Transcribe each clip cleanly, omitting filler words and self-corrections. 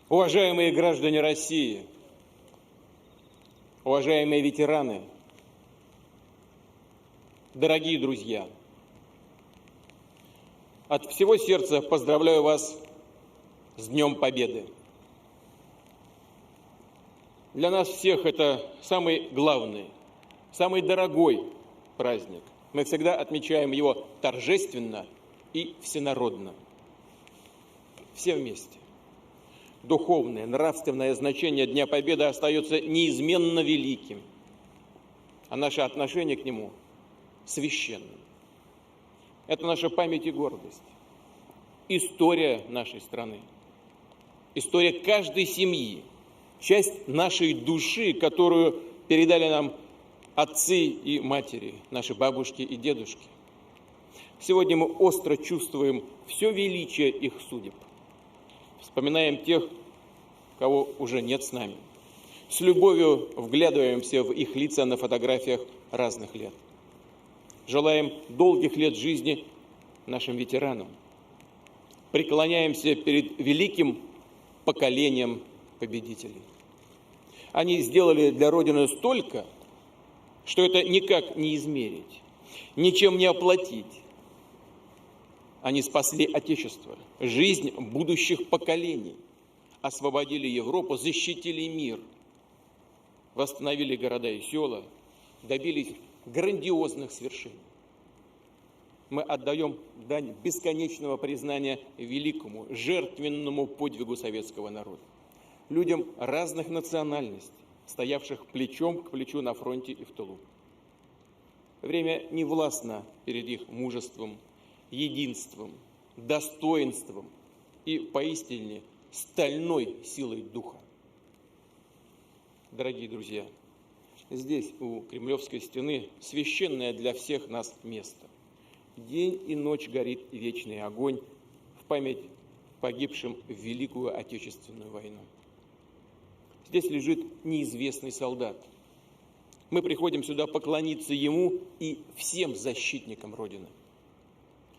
Уважаемые граждане России, уважаемые ветераны, дорогие друзья, от всего сердца поздравляю вас с Днем Победы. Для нас всех это самый главный, самый дорогой праздник. Мы всегда отмечаем его торжественно и всенародно. Все вместе. Духовное, нравственное значение Дня Победы остается неизменно великим, а наше отношение к нему священным. Это наша память и гордость, история нашей страны, история каждой семьи, часть нашей души, которую передали нам отцы и матери, наши бабушки и дедушки. Сегодня мы остро чувствуем все величие их судеб. Вспоминаем тех, кого уже нет с нами. С любовью вглядываемся в их лица на фотографиях разных лет. Желаем долгих лет жизни нашим ветеранам. Преклоняемся перед великим поколением победителей. Они сделали для Родины столько, что это никак не измерить, ничем не оплатить. Они спасли Отечество, жизнь будущих поколений, освободили Европу, защитили мир, восстановили города и села, добились грандиозных свершений. Мы отдаем дань бесконечного признания великому, жертвенному подвигу советского народа. Людям разных национальностей, стоявших плечом к плечу на фронте и в тылу. Время не властно перед их мужеством, единством, достоинством и поистине стальной силой духа. Дорогие друзья, здесь, у Кремлевской стены, священное для всех нас место. День и ночь горит вечный огонь в память погибшим в Великую Отечественную войну. Здесь лежит неизвестный солдат. Мы приходим сюда поклониться ему и всем защитникам Родины.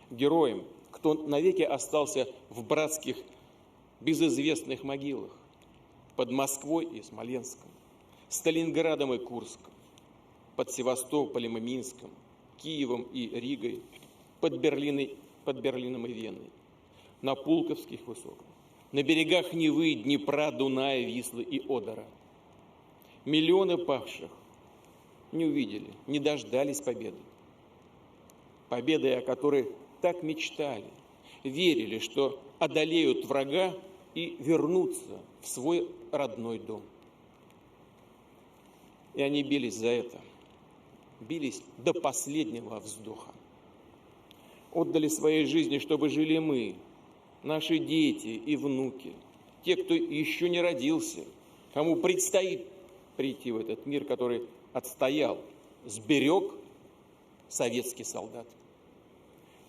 Героям, кто навеки остался в братских, безызвестных могилах под Москвой и Смоленском, Сталинградом и Курском, под Севастополем и Минском, Киевом и Ригой, под Берлином и Веной, на Пулковских высотах, на берегах Невы, Днепра, Дуная, Вислы и Одера. Миллионы павших не увидели, не дождались победы. Победы, о которой так мечтали, верили, что одолеют врага и вернутся в свой родной дом. И они бились за это, бились до последнего вздоха. Отдали своей жизни, чтобы жили мы, наши дети и внуки, те, кто еще не родился, кому предстоит прийти в этот мир, который отстоял, сберег советский солдат.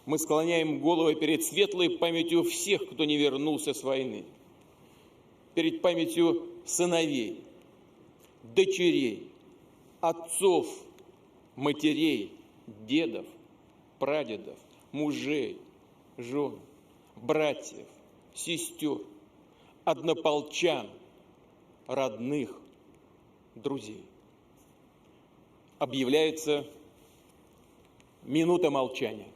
Мы склоняем головы перед светлой памятью всех, кто не вернулся с войны, перед памятью сыновей, дочерей, отцов, матерей, дедов, прадедов, мужей, жен, братьев, сестер, однополчан, родных, друзей. Объявляется минута молчания.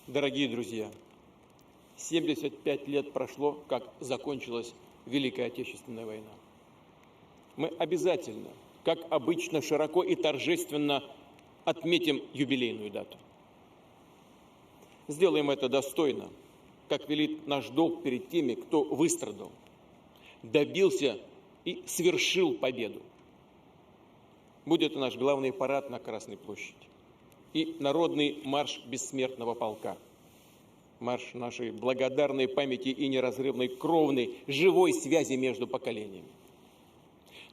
Дорогие друзья, 75 лет прошло, как закончилась Великая Отечественная война. Мы обязательно, как обычно, широко и торжественно отметим юбилейную дату. Сделаем это достойно, как велит наш долг перед теми, кто выстрадал, добился и свершил победу. Будет наш главный парад на Красной площади и народный марш бессмертного полка. Марш нашей благодарной памяти и неразрывной кровной живой связи между поколениями.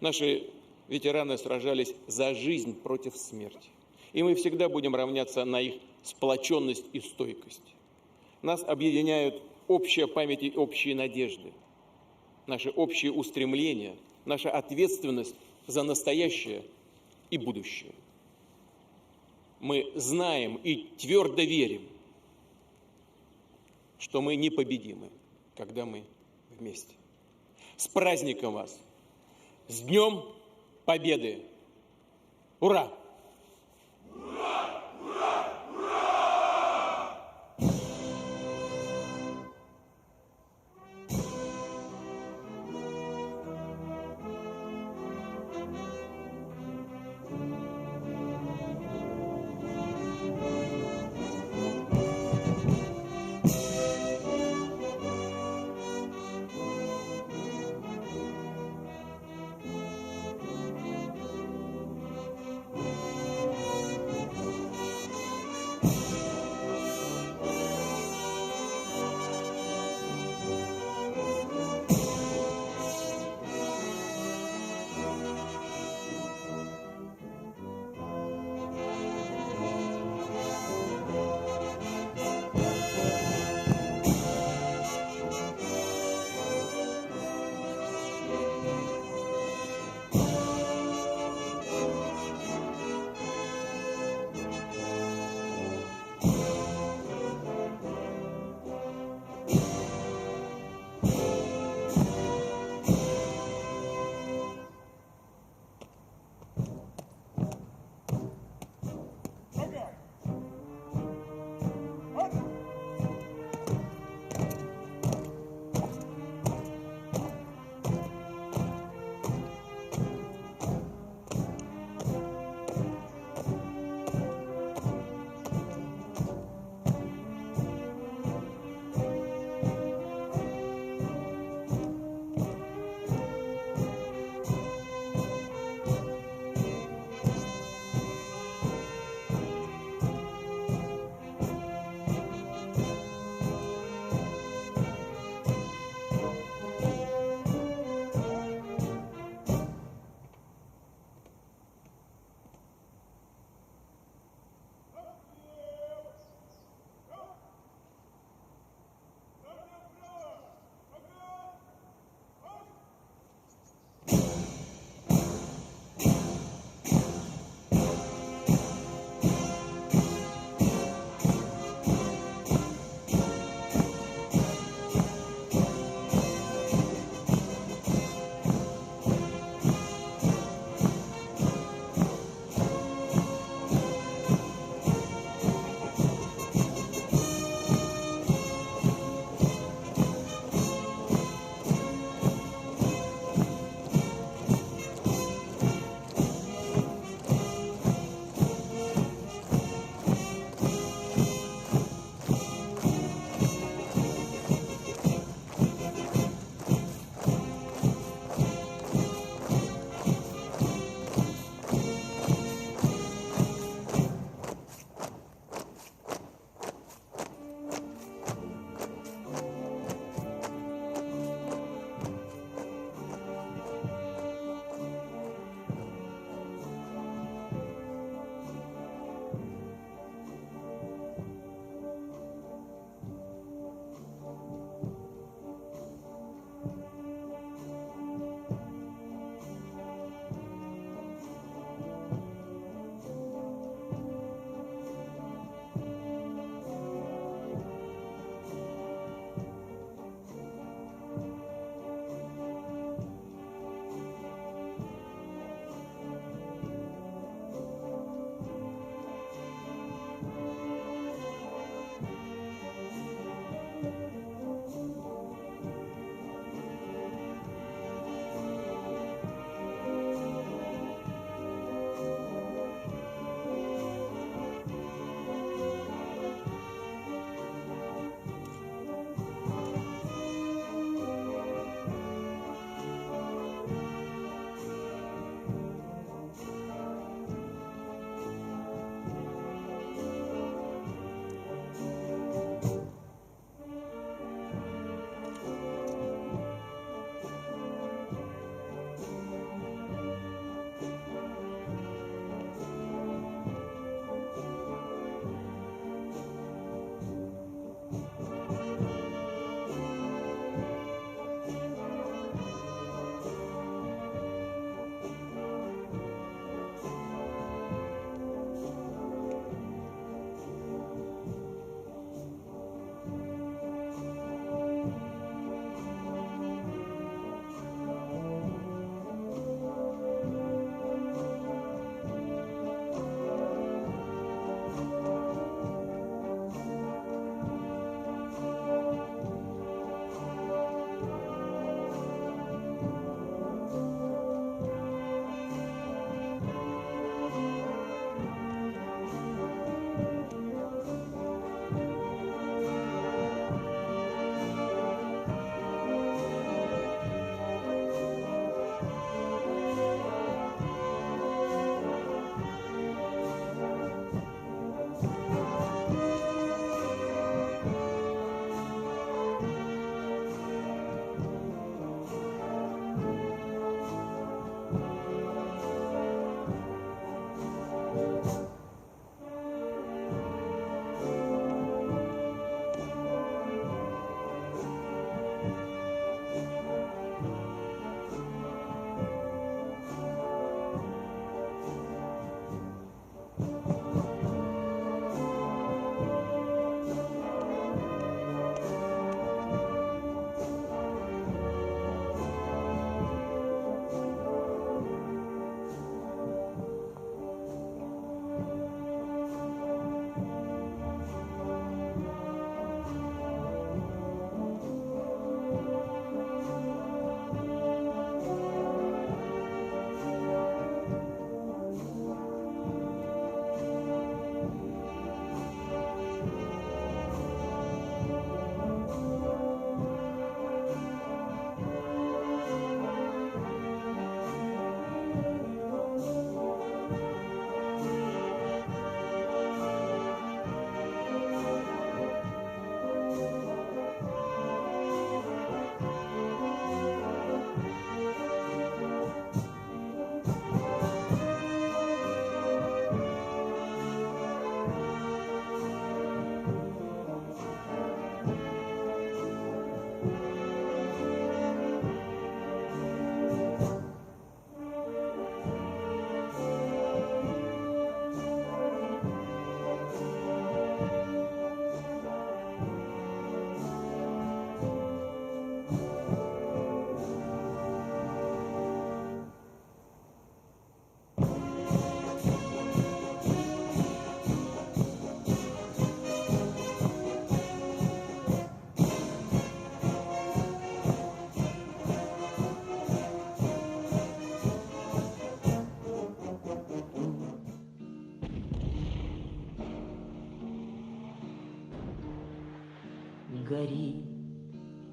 Наши ветераны сражались за жизнь против смерти. И мы всегда будем равняться на их сплоченность и стойкость. Нас объединяют общая память и общие надежды, наши общие устремления, наша ответственность за настоящее и будущее. Мы знаем и твердо верим, что мы непобедимы, когда мы вместе. С праздником вас! С Днем Победы! Ура!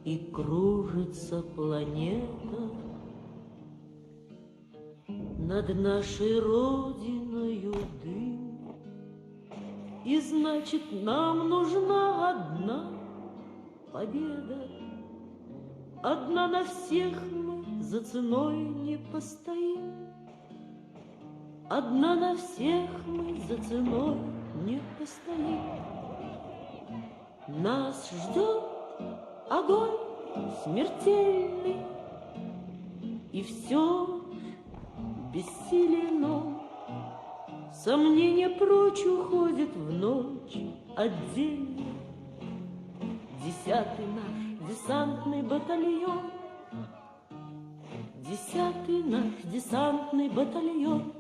и кружится планета над нашей родиною дым. И значит, нам нужна одна победа. Одна на всех мы за ценой не постоим. Одна на всех мы за ценой не постоим. Нас ждет огонь смертельный, и все бессилен он. Сомнение прочь уходит в ночь отдельно. 10-й наш десантный батальон, 10-й наш десантный батальон.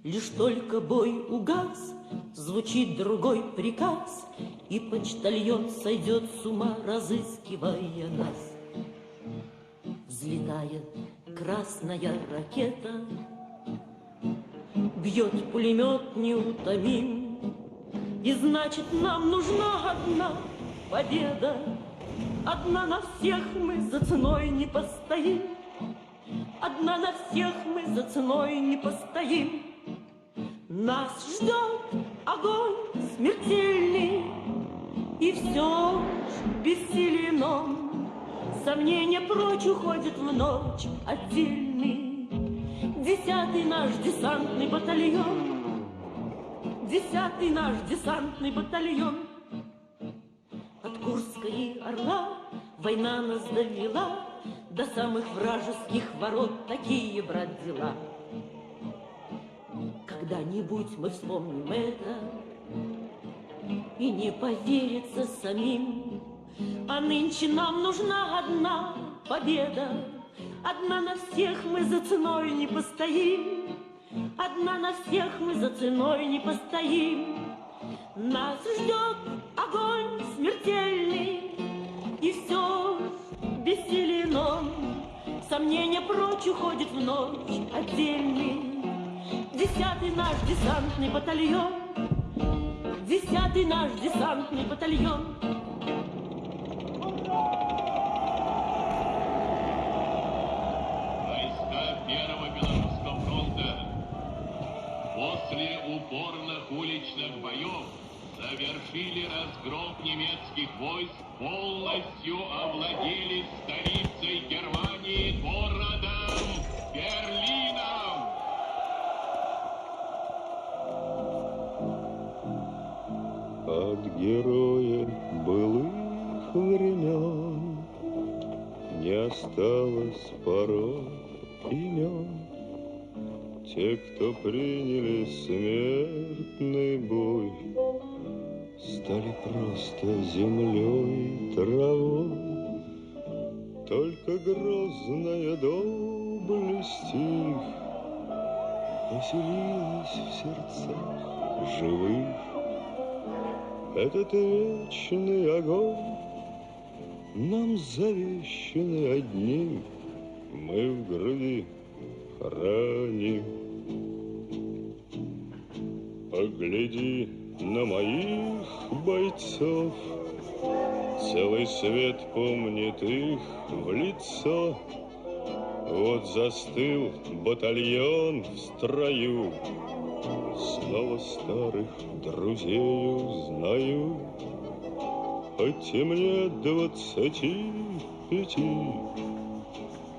Лишь только бой угас, звучит другой приказ, и почтальон сойдет с ума, разыскивая нас. Взлетает красная ракета, бьет пулемет неутомим. И значит, нам нужна одна победа. Одна на всех мы за ценой не постоим. Одна на всех мы за ценой не постоим. Нас ждет огонь смертельный, и все ж бессилен он. Сомнение прочь уходит в ночь отдельный. 10-й наш десантный батальон, 10-й наш десантный батальон. От Курска и Орла война нас довела до самых вражеских ворот. Такие, брат, дела. Когда-нибудь мы вспомним это, и не поверится самим. А нынче нам нужна одна победа. Одна на всех мы за ценой не постоим. Одна на всех мы за ценой не постоим. Нас ждет огонь смертельный, и все бессилен он. Сомнение прочь уходит в ночь отдельный. 10-й наш десантный батальон, 10-й наш десантный батальон. Войска Первого Белорусского фронта после упорных уличных боев завершили разгром немецких войск, полностью овладели столицей Германии, городом Берлином. От героев былых времен не осталось порой имен. Те, кто приняли смертный бой, стали просто землей и травой. Только грозная доблесть их поселилась в сердцах живых. Этот вечный огонь нам завещаны одни, мы в груди храним. Погляди на моих бойцов, целый свет помнит их в лицо. Вот застыл батальон в строю, снова старых друзей узнаю. Хоть и мне 25,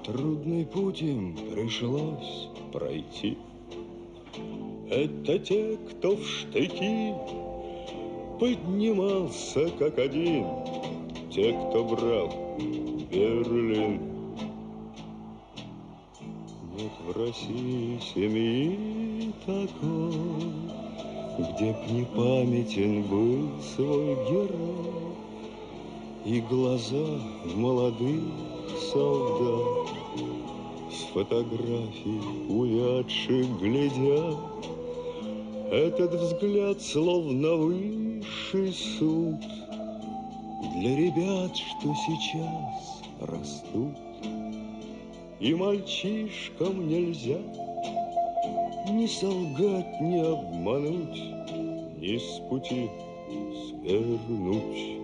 трудный путь им пришлось пройти. Это те, кто в штыки поднимался как один, те, кто брал Берлин. Нет в России семьи такой, где б не памятен был свой герой. И глаза молодых солдат с фотографий увядших глядят. Этот взгляд словно высший суд для ребят, что сейчас растут. И мальчишкам нельзя ни солгать, ни обмануть, ни с пути свернуть.